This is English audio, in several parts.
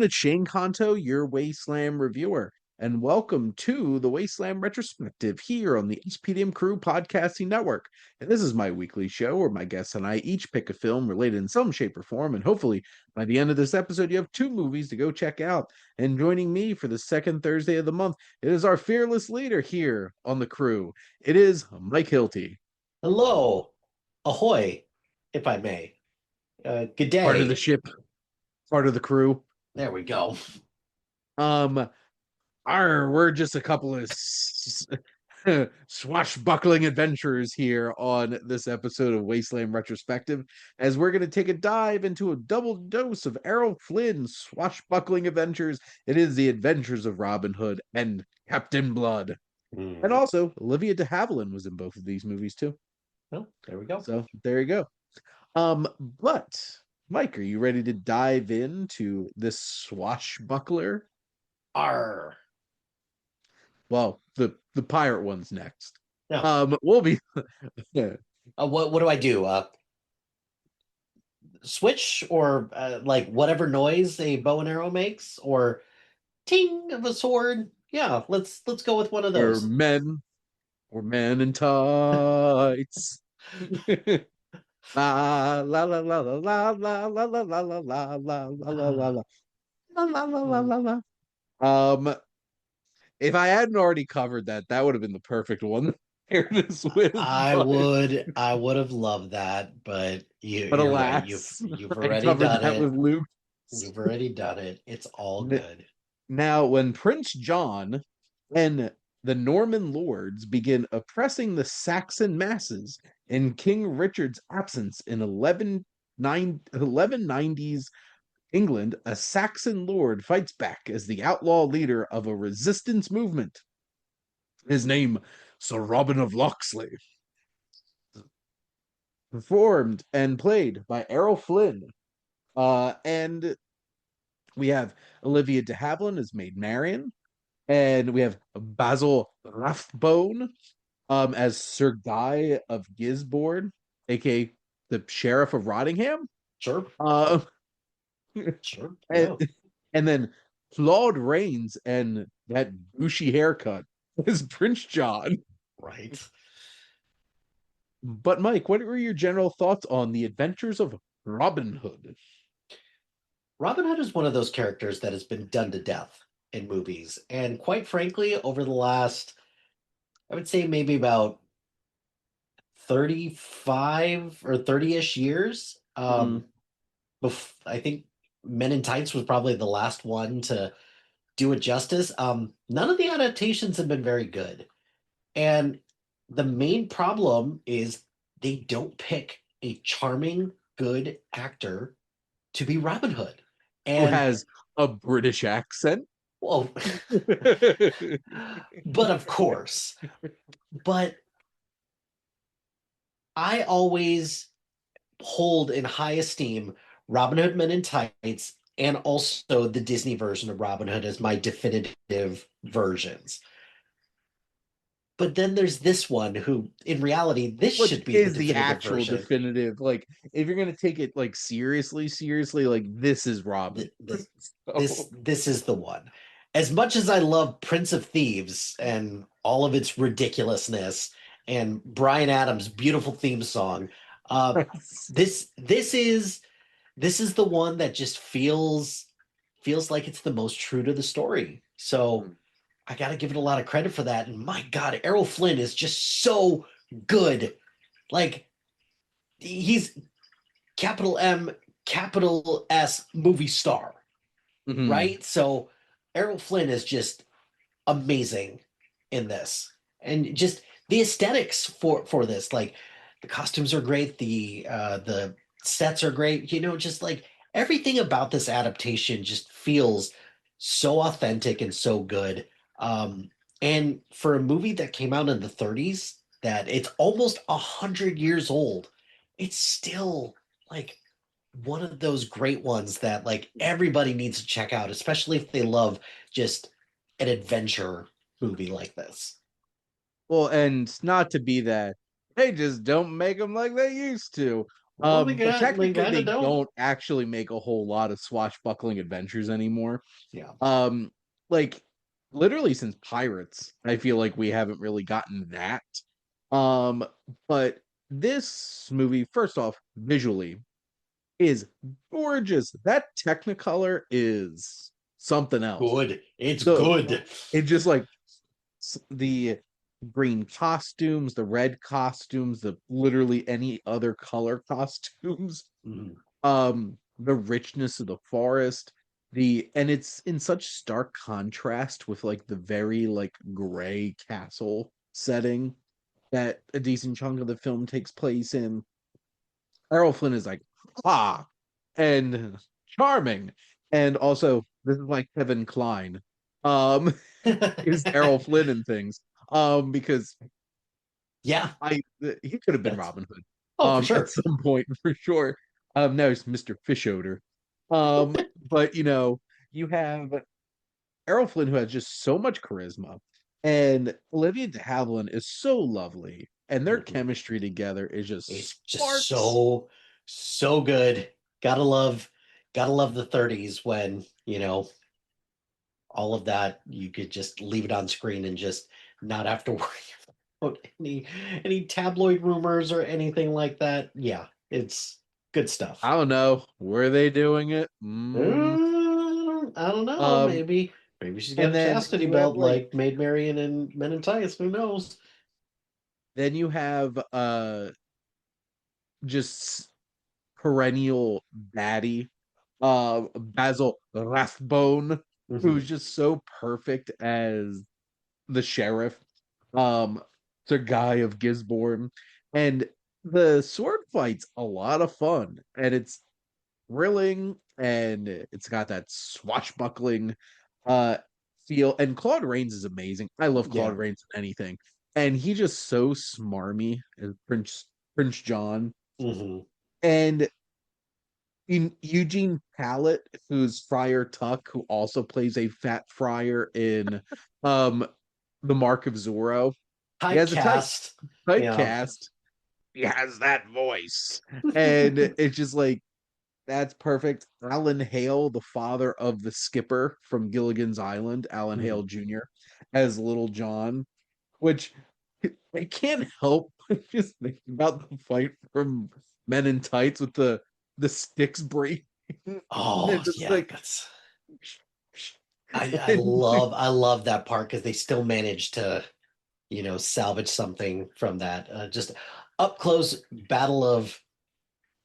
everyone, it's Shane Conto, your Wasteland Reviewer, and welcome to the Wasteland Retrospective here on the SPDM Crew Podcasting Network. And this is my weekly show where my guests and I each pick a film related in some shape or form, and hopefully by the end of this episode, you have two movies to go check out. And joining me for the second Thursday of the month, it is our fearless leader here on the crew. It is Mike Hilty. Hello, ahoy, if I may. Good Part of the day. ship, part of the crew. There we go. We're just a couple of swashbuckling adventurers here on this episode of Wasteland Retrospective, as we're going to take a dive into a double dose of Errol Flynn's swashbuckling adventures. It is the adventures of Robin Hood and Captain Blood. And also, Olivia de Havilland was in both of these movies too. Well, there we go. So there you go. But Mike, are you ready to dive into this swashbuckler? Arr. Well, the pirate one's next. Yeah. We'll be What do I do? Switch or like whatever noise a bow and arrow makes, or ting of a sword? Yeah, let's go with one of those. We're men in tights. La la la la la la la la la la la la la la la la la la. If I hadn't already covered that, that would have been the perfect one. Here it is with. I would have loved that, but you're right. You've already done it. With Luke. You've already done it. It's all good. Now, when Prince John and the Norman lords begin oppressing the Saxon masses in King Richard's absence in 1190s England, a Saxon lord fights back as the outlaw leader of a resistance movement. His name, Sir Robin of Locksley. Performed and played by Errol Flynn. And we have Olivia de Havilland as Maid Marian. And we have Basil Rathbone as Sir Guy of Gisborne, aka the Sheriff of Rottingham. Sure. Sure. And then Claude Rains and that bushy haircut is Prince John. Right. But Mike, what were your general thoughts on the adventures of Robin Hood? Robin Hood is one of those characters that has been done to death in movies. And quite frankly, over the last, I would say maybe about 35 or 30-ish years, I think Men in Tights was probably the last one to do it justice. None of the adaptations have been very good. And the main problem is they don't pick a charming, good actor to be Robin Hood. And who has a British accent. Well, but of course. But I always hold in high esteem Robin Hood Men in Tights and also the Disney version of Robin Hood as my definitive versions. But then there's this one who, in reality, this should be the actual version. Definitive. Like, if you're gonna take it like seriously, like this is Robin. This is the one. As much as I love Prince of Thieves and all of its ridiculousness and Bryan Adams' beautiful theme song, this is the one that just feels like it's the most true to the story. So I got to give it a lot of credit for that. And my God, Errol Flynn is just so good. Like, he's capital M, capital S movie star, right? So Errol Flynn is just amazing in this. And just the aesthetics for this, like the costumes are great. The sets are great. Just like everything about this adaptation just feels so authentic and so good. And for a movie that came out in the 30s, that it's almost 100 years old, it's still like one of those great ones that like everybody needs to check out, especially if they love just an adventure movie like this. Well, and not to be that they just don't make them like they used to. Well, But they technically kind of they don't. don't actually make a whole lot of swashbuckling adventures anymore. Yeah. Um, like literally since Pirates, I feel like we haven't really gotten that. Um, but this movie, first off, visually is gorgeous. That Technicolor is something else. Good. It's The good. it just like the green costumes, the red costumes, the literally any other color costumes, Mhm. the richness of the forest, and it's in such stark contrast with like the very like gray castle setting that a decent chunk of the film takes place in. Errol Flynn is like, ah, and charming. And also, this is like Kevin Kline. Um, is Errol Flynn and things. Because Yeah, he could have been that's Robin Hood. oh for At sure. some point for sure. Now it's Mr. Fishoder. Um, but you have Errol Flynn who has just so much charisma, and Olivia de Havilland is so lovely, and their Mhm. chemistry together is just It's just sparks. so good. Gotta love the 30s when, all of that you could just leave it on screen and just not have to worry about any tabloid rumors or anything like that. Yeah, it's good stuff. I don't know. Were they doing it? I don't know. Um, Maybe she's got and a then chastity you have belt like like Maid Marian and Men in Tights. Who knows? then you have just perennial baddie, Basil Rathbone, Mhm. who's just so perfect as the sheriff, um, the guy of Gisborne, and the sword fight's a lot of fun, and it's thrilling, and it's got that swashbuckling uh feel. And Claude Rains is amazing. I love Claude Yeah. Rains in anything, and he just so smarmy as Prince John, Hmm. and in Eugene Pallett, who's Friar Tuck, who also plays a fat friar in um The Mark of Zorro. He has a Typecast. Yeah. typecast. He has that voice. And it's just like that's perfect. Alan Hale, the father of the skipper from Gilligan's Island, Alan Mhm. Hale Jr., as Little John, which I can't help but just thinking about the fight from Men in Tights with the sticks breaking. Oh And just yeah, like that's and I love that part because they still manage to salvage something from that. Just up close battle of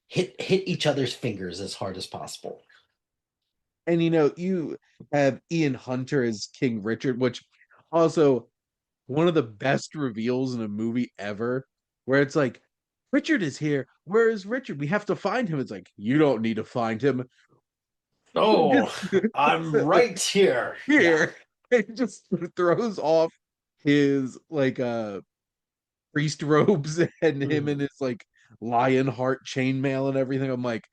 hit each other's fingers as hard as possible. you have Ian Hunter as King Richard, which also one of the best reveals in a movie ever, where it's like, Richard is here. Where is Richard? We have to find him. It's like, you don't need to find him. Oh, Just I'm right here. Yeah. here. It just throws off his like priest robes and him Mhm. and his like lion heart chainmail and everything. I'm like,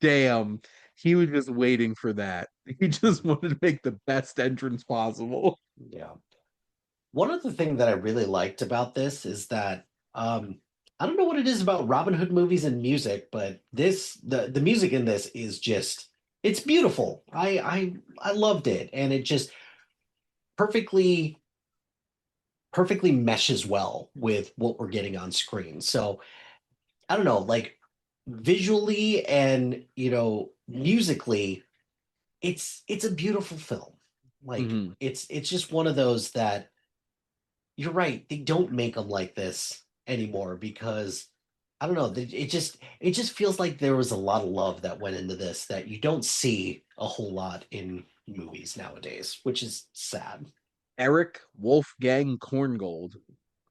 damn, he was just waiting for that. He just wanted to make the best entrance possible. Yeah. One other thing that I really liked about this is that I don't know what it is about Robin Hood movies and music, but the music in this is just it's beautiful. I loved it, and it just perfectly perfectly meshes well with what we're getting on screen. So I don't know, like visually and musically, it's a beautiful film. Like Mhm. it's just one of those that you're right. They don't make them like this anymore because I don't know. It just feels like there was a lot of love that went into this that you don't see a whole lot in movies nowadays, which is sad. Eric Wolfgang Korngold,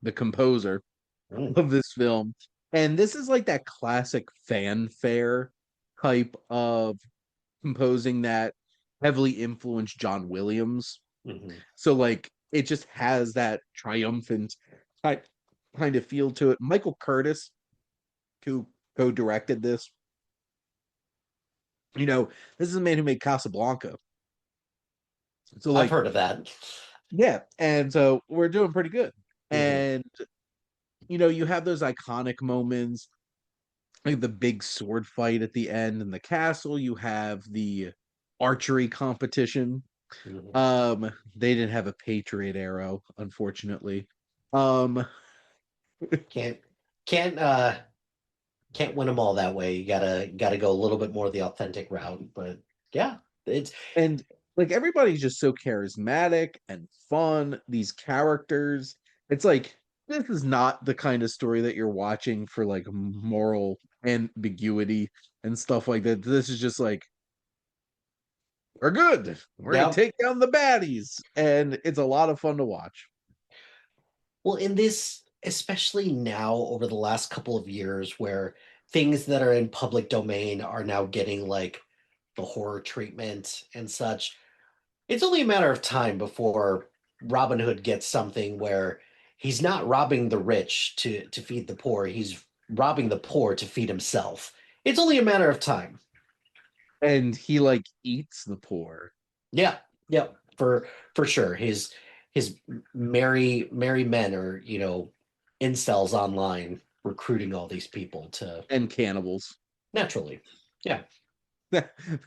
the composer Mm, of this film. And this is like that classic fanfare type of composing that heavily influenced John Williams. mhm. So like it just has that triumphant type kind of feel to it. Michael Curtiz, who co-directed this, you know, this is a man who made Casablanca. So I've like, heard of that. yeah, and so we're doing pretty good. Mhm. And you have those iconic moments like the big sword fight at the end in the castle. You have the archery competition. Mhm. They didn't have a Patriot arrow, unfortunately. Um, Can't can't can't win them all that way. You gotta go a little bit more the authentic route. But yeah, it's and like everybody's just so charismatic and fun. These characters, it's like this is not the kind of story that you're watching for like moral ambiguity and stuff like that. This is just like we're good. We're gonna yeah. take down the baddies, and it's a lot of fun to watch. Well, in this, especially now over the last couple of years, where things that are in public domain are now getting like the horror treatment and such, it's only a matter of time before Robin Hood gets something where he's not robbing the rich to feed the poor, he's robbing the poor to feed himself. It's only a matter of time. And he like eats the poor. Yeah, yeah, for sure. His merry men are, incels online recruiting all these people to And cannibals. naturally. Yeah,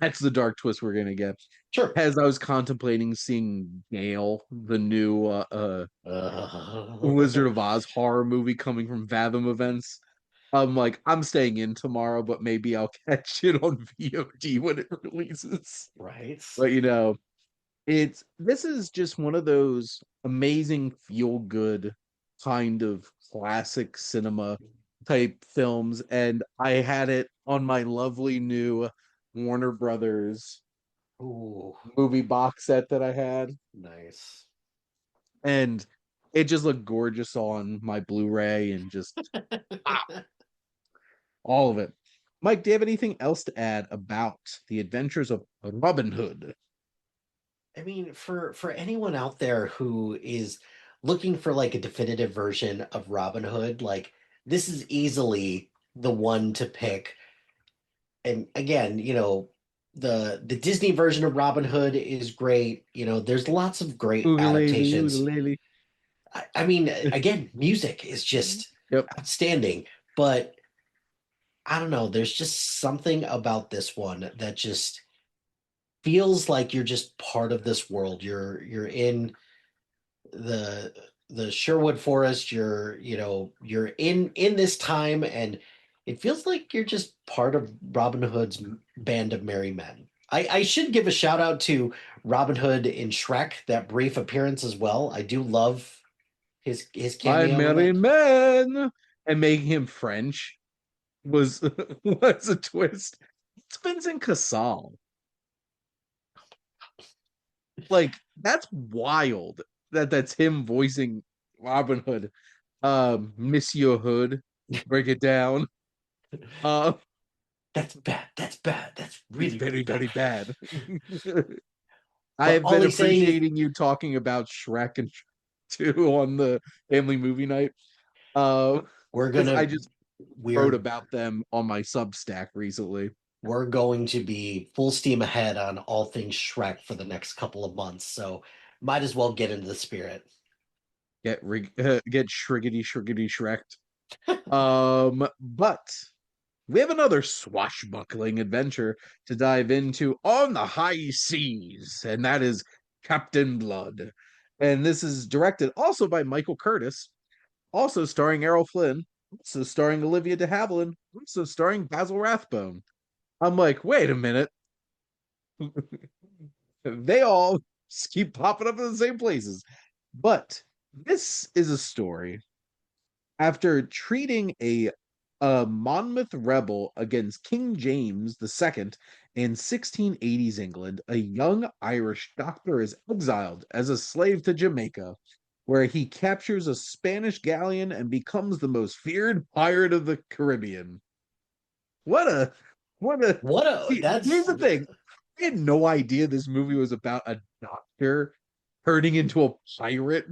That's the dark twist we're gonna get. sure. As I was contemplating seeing Gale, the new Uh, Wizard of Oz horror movie coming from Fathom Events, I'm like, I'm staying in tomorrow, but maybe I'll catch it on VOD when it releases. right. But this is just one of those amazing feel good kind of classic cinema type films, and I had it on my lovely new Warner Brothers Ooh, movie box set that I had, nice. and it just looked gorgeous on my Blu-ray and just ah, all of it. Mike, do you have anything else to add about the adventures of Robin Hood? I mean, for anyone out there who is looking for like a definitive version of Robin Hood, like this is easily the one to pick. And again, the Disney version of Robin Hood is great. There's lots of great Oogalele, adaptations. oogalele. I mean, again, music is just Yep. outstanding, but I don't know, there's just something about this one that just feels like you're just part of this world. You're in the the Sherwood Forest, you're in this time, and it feels like you're just part of Robin Hood's band of merry men. I should give a shout out to Robin Hood in Shrek, that brief appearance as well. I do love his I'm cameo in merry that. men, and making him French was was a twist. It's Vincent Cassel. Like that's wild that's him voicing Robin Hood. Monsieur Hood, break it down. Uh, That's bad. That's bad. That's it's really, very really bad. very bad. I But have all been he's saying is appreciating you talking about Shrek and Shrek 2 on the family movie night. we're Because I gonna just wrote we're about them on my Substack recently. we're going to be full steam ahead on all things Shrek for the next couple of months. So might as well get into the spirit. Get shriggity shriggity shreked. But we have another swashbuckling adventure to dive into on the high seas, and that is Captain Blood. And this is directed also by Michael Curtiz, also starring Errol Flynn, also starring Olivia de Havilland, also starring Basil Rathbone. I'm like, wait a minute. They all just keep popping up in the same places. But this is a story after treating a Monmouth rebel against King James II in 1680s England, a young Irish doctor is exiled as a slave to Jamaica, where he captures a Spanish galleon and becomes the most feared pirate of the Caribbean. What a what a What a See, here's that's the thing. I had no idea this movie was about a doctor turning into a pirate.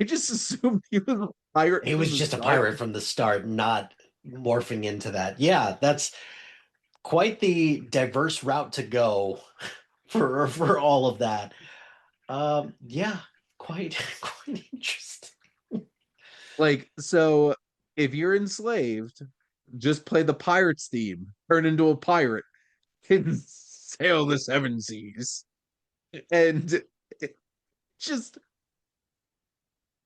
I just assumed he was a pirate He from was the just a start. pirate from the start, not morphing into that. Yeah, that's quite the diverse route to go for all of that. Yeah, quite quite interesting. Like, so if you're enslaved, just play the pirates theme, turn into a pirate, can sail the seven seas. And it just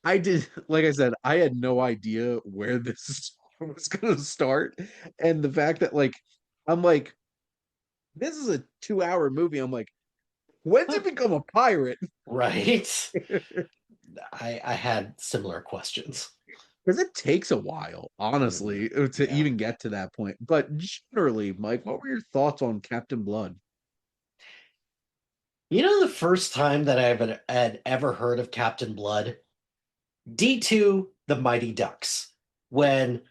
I did, like I said, I had no idea where this was gonna start. And the fact that I'm like, this is a 2 hour movie. I'm like, when's it become a pirate? Right. I had similar questions. Because it takes a while, honestly, to Yeah. even get to that point. But generally, Mike, what were your thoughts on Captain Blood? You know, the first time that had ever heard of Captain Blood, D2 The Mighty Ducks. When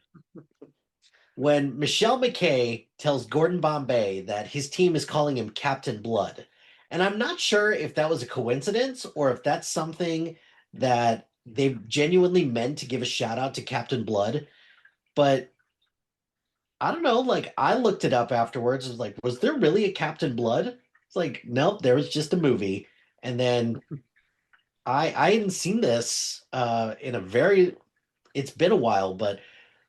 when Michelle McKay tells Gordon Bombay that his team is calling him Captain Blood. And I'm not sure if that was a coincidence or if that's something that they genuinely meant to give a shout out to Captain Blood. But I don't know, like I looked it up afterwards. I was like, was there really a Captain Blood? It's like, nope, there was just a movie. And then I hadn't seen this in a very it's been a while, but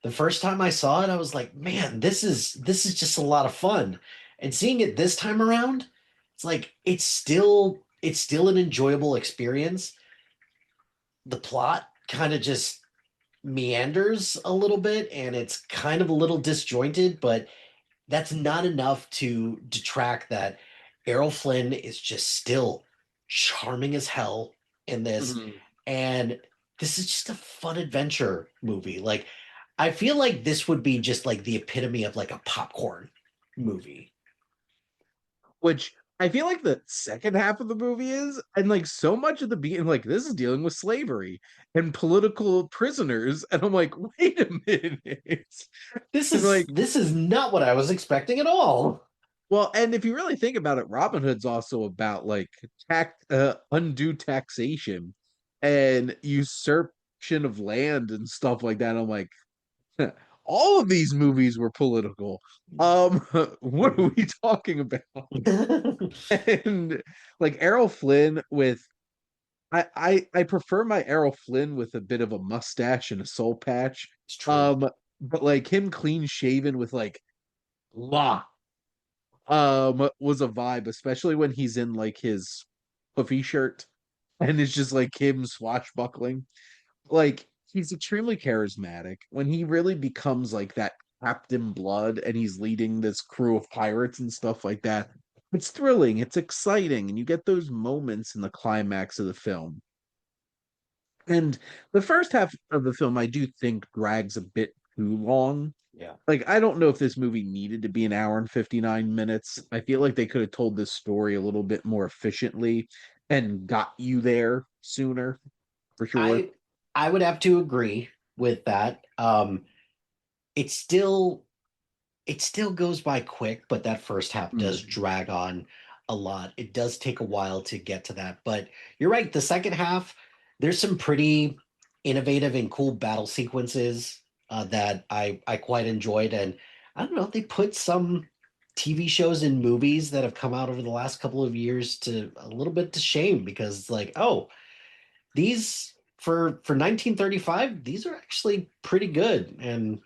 the first time I saw it, I was like, man, this is just a lot of fun. And seeing it this time around, it's like it's still an enjoyable experience. The plot kind of just meanders a little bit and it's kind of a little disjointed, but that's not enough to detract that Errol Flynn is just still charming as hell in this. Mhm. And this is just a fun adventure movie. Like, I feel like this would be just like the epitome of like a popcorn movie. Which I feel like the second half of the movie is, and like so much of the beginning, like this is dealing with slavery and political prisoners, and I'm like, wait a minute. This And is like, this is not what I was expecting at all. well, and if you really think about it, Robin Hood's also about like undue taxation and usurpation of land and stuff like that. I'm like, all of these movies were political. What are we talking about? It's And like Errol Flynn with I prefer my Errol Flynn with a bit of a mustache and a soul patch. true. Um, but like him clean shaven with like la was a vibe, especially when he's in like his puffy shirt and it's just like him swashbuckling. Like he's extremely charismatic when he really becomes like that Captain Blood and he's leading this crew of pirates and stuff like that. It's thrilling, it's exciting, and you get those moments in the climax of the film. And the first half of the film, I do think drags a bit too long. Yeah. Like, I don't know if this movie needed to be an hour and 59 minutes. I feel like they could have told this story a little bit more efficiently and got you there sooner, for sure. I I would have to agree with that. It still it still goes by quick, but that first half does Mm. drag on a lot. It does take a while to get to that. But you're right, the second half, there's some pretty innovative and cool battle sequences that I quite enjoyed. And I don't know, they put some TV shows and movies that have come out over the last couple of years to a little bit to shame because it's like, oh, these for 1935, these are actually pretty good and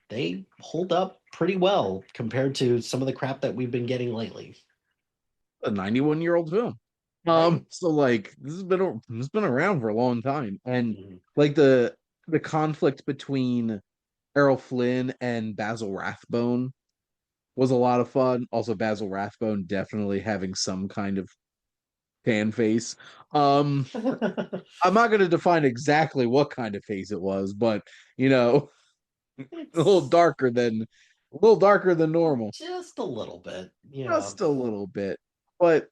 they hold up pretty well compared to some of the crap that we've been getting lately. A 91-year-old film. Right. So like this has been around for a long time. And Mhm. like the conflict between Errol Flynn and Basil Rathbone was a lot of fun. Also, Basil Rathbone definitely having some kind of fan face. Um, I'm not going to define exactly what kind of face it was, but you know, a little It's darker than a little darker than normal, just a little bit. Yeah. just a little bit. But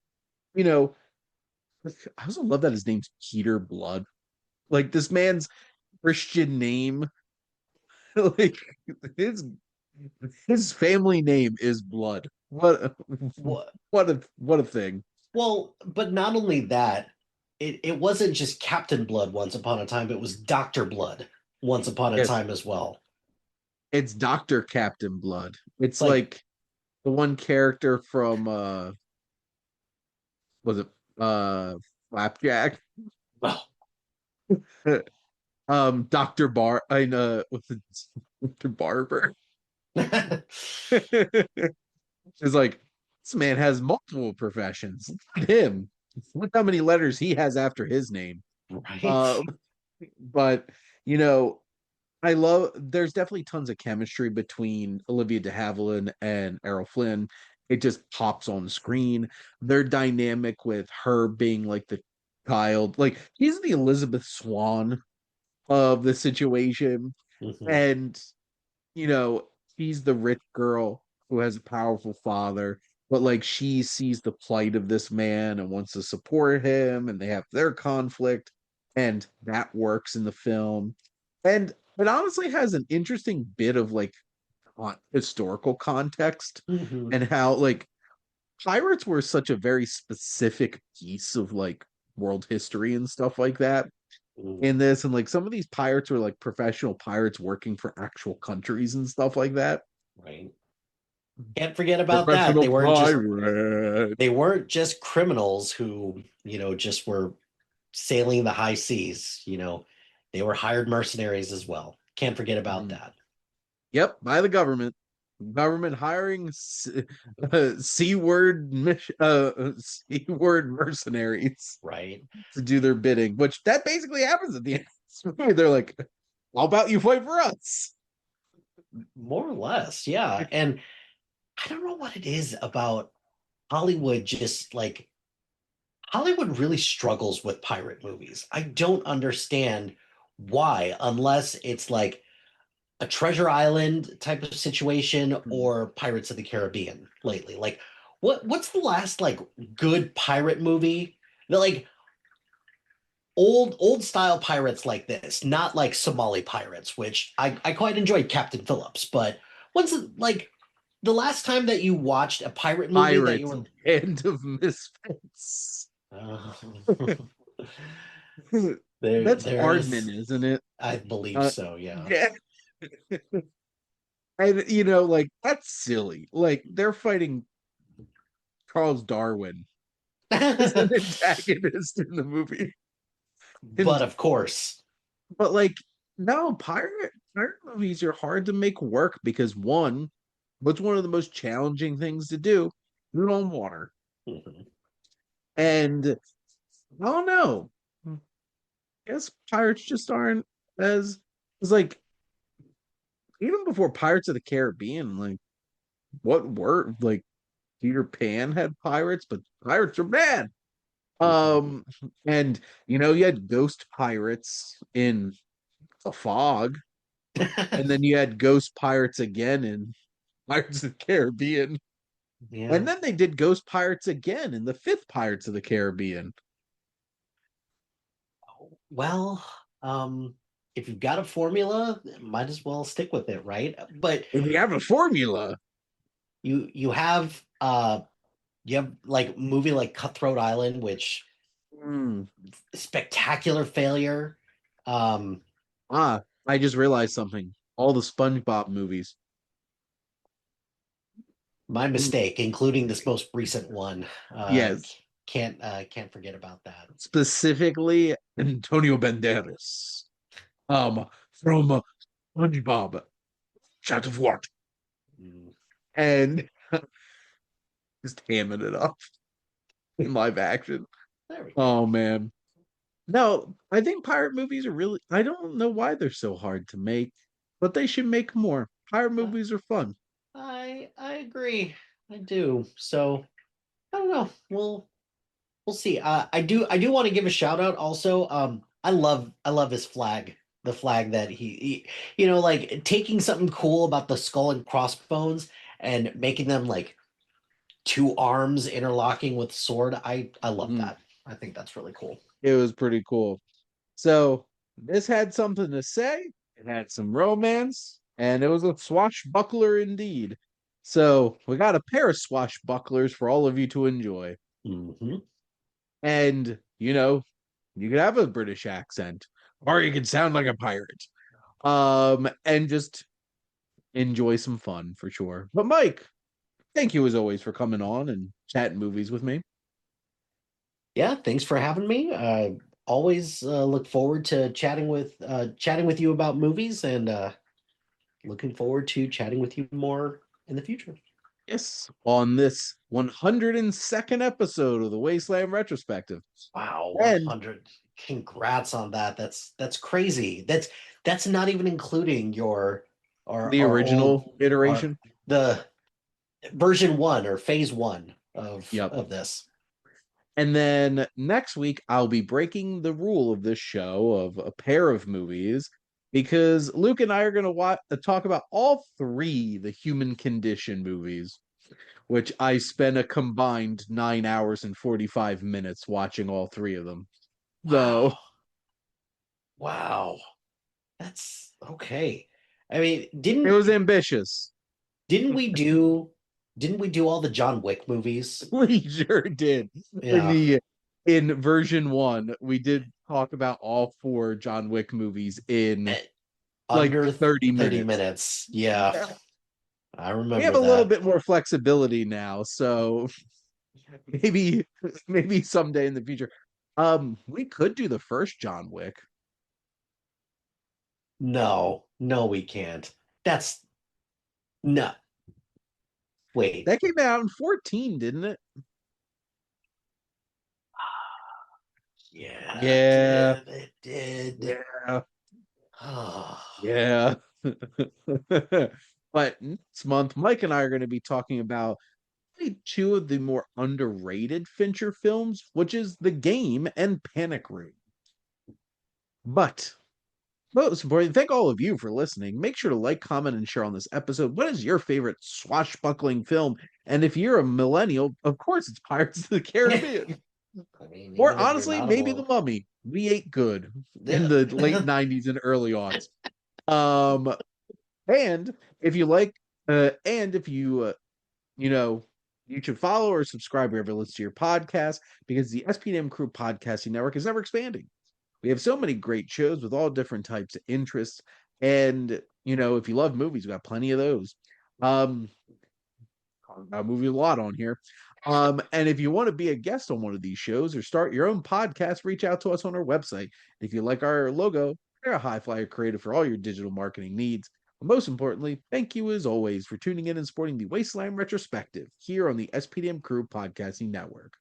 you know, I also love that his name's Peter Blood. Like this man's Christian name, like his his family name is Blood. What? What a thing. Well, but not only that, it wasn't just Captain Blood once upon a time, it was Dr. Blood once upon a Yes, time as well. it's Dr. Captain Blood. It's Like, like the one character from was it Flapjack? well, Dr. Bar I know what's it Dr. Barber. It's like this man has multiple professions. Look at him. Look how many letters he has after his name. Right. Uh, but you know, I love. There's definitely tons of chemistry between Olivia de Havilland and Errol Flynn. It just pops on screen. Their dynamic with her being like the child, like he's the Elizabeth Swan of the situation, Mhm. and you know, she's the rich girl who has a powerful father, but like she sees the plight of this man and wants to support him, and they have their conflict, and that works in the film. And it honestly has an interesting bit of like historical context Mhm. and how like pirates were such a very specific piece of like world history and stuff like that Mhm. in this, and like some of these pirates were like professional pirates working for actual countries and stuff like that. Right. Can't forget about that. Professional pirate. They weren't just criminals who, just were sailing the high seas, they were hired mercenaries as well. Can't forget about Mhm. that. Yep, by the government. Government hiring C word mercenaries Right. to do their bidding, which that basically happens at the end of this movie. They're like, how about you fight for us? More or less. Yeah. And I don't know what it is about Hollywood, just like Hollywood really struggles with pirate movies. I don't understand why, unless it's like a Treasure Island type of situation Hmm. or Pirates of the Caribbean lately. Like what's the last like good pirate movie that like old style pirates like this, not like Somali pirates, which I quite enjoyed Captain Phillips, but when's it like the last time that you watched a pirate movie that you Pirates, were Band of Misfits. uh, That's there Aardman, is isn't it? I believe Uh, so, yeah. yeah. And like that's silly. Like they're fighting Charles Darwin as an antagonist in the movie. But And of course. but like no, pirate movies are hard to make work because one, what's one of the most challenging things to do? Shoot on water. Mhm. And I don't know. I guess pirates just aren't as it's like even before Pirates of the Caribbean, like what were like Peter Pan had pirates, but pirates are bad. Mhm. Um, and you had ghost pirates in the fog, and then you had ghost pirates again in Pirates of the Caribbean. Yeah. And then they did ghost pirates again in the fifth Pirates of the Caribbean. Well, if you've got a formula, might as well stick with it, right? But If you have a formula, you have you have like movie like Cutthroat Island, which mm, spectacular failure. Um, I just realized something. All the SpongeBob movies. my Mm, mistake, including this most recent one. yes, Can't forget about that. specifically Antonio Banderas. From SpongeBob, Shot of What, Mm, and just hamming it up in live action. there we go. Oh man. No, I think pirate movies are really I don't know why they're so hard to make, but they should make more. Pirate Uh, movies are fun. I agree. I do. So I don't know. We'll see. I do want to give a shout out also. I love his flag. The flag that like taking something cool about the skull and crossbones and making them like two arms interlocking with sword. I love Mhm. that. I think that's really cool. It was pretty cool. So this had something to say. It had some romance, and it was a swashbuckler indeed. So we got a pair of swashbucklers for all of you to enjoy. Hmm. And you could have a British accent, or you could sound like a pirate. And just enjoy some fun for sure. But Mike, thank you as always for coming on and chatting movies with me. Yeah, thanks for having me. Always look forward to chatting with you about movies and looking forward to chatting with you more in the future. Yes, on this 102nd episode of the Wasteland Retrospective. Wow, And 100. Congrats on that. That's crazy. That's not even including your the our original old our iteration. the version 1 or phase 1 Yep. of this. And then next week, I'll be breaking the rule of this show of a pair of movies because Luke and I are going to talk about all three the Human Condition movies, which I spent a combined 9 hours and 45 minutes watching all three of them. So, Wow. That's okay. I mean, it was ambitious. didn't we do all the John Wick movies? We sure did. Yeah. In version 1, we did talk about all four John Wick movies in like Under 30 30 minutes. minutes. Yeah. I remember We have a that. little bit more flexibility now, so maybe someday in the future. We could do the first John Wick. No, we can't. That's no. Wait. That came out in 14, didn't it? Yeah. Yeah. It did. Yeah. Oh. Yeah. But next month, Mike and I are going to be talking about two of the more underrated Fincher films, which is The Game and Panic Room. But most importantly, thank all of you for listening. Make sure to like, comment, and share on this episode. What is your favorite swashbuckling film? And if you're a millennial, of course it's Pirates of the Caribbean. I mean, Or honestly, maybe The Mummy. We ate good in the late 90s and early aughts. And if you like, and if you, you should follow or subscribe wherever you listen to your podcast because the SPDM Crew podcasting network is ever expanding. We have so many great shows with all different types of interests. And, if you love movies, we got plenty of those. Talking about movie a lot on here. And if you want to be a guest on one of these shows or start your own podcast, reach out to us on our website. If you like our logo, we're a HiFlyer Creative for all your digital marketing needs. But most importantly, thank you as always for tuning in and supporting the Wasteland Retrospective here on the SPDM Crew Podcasting Network.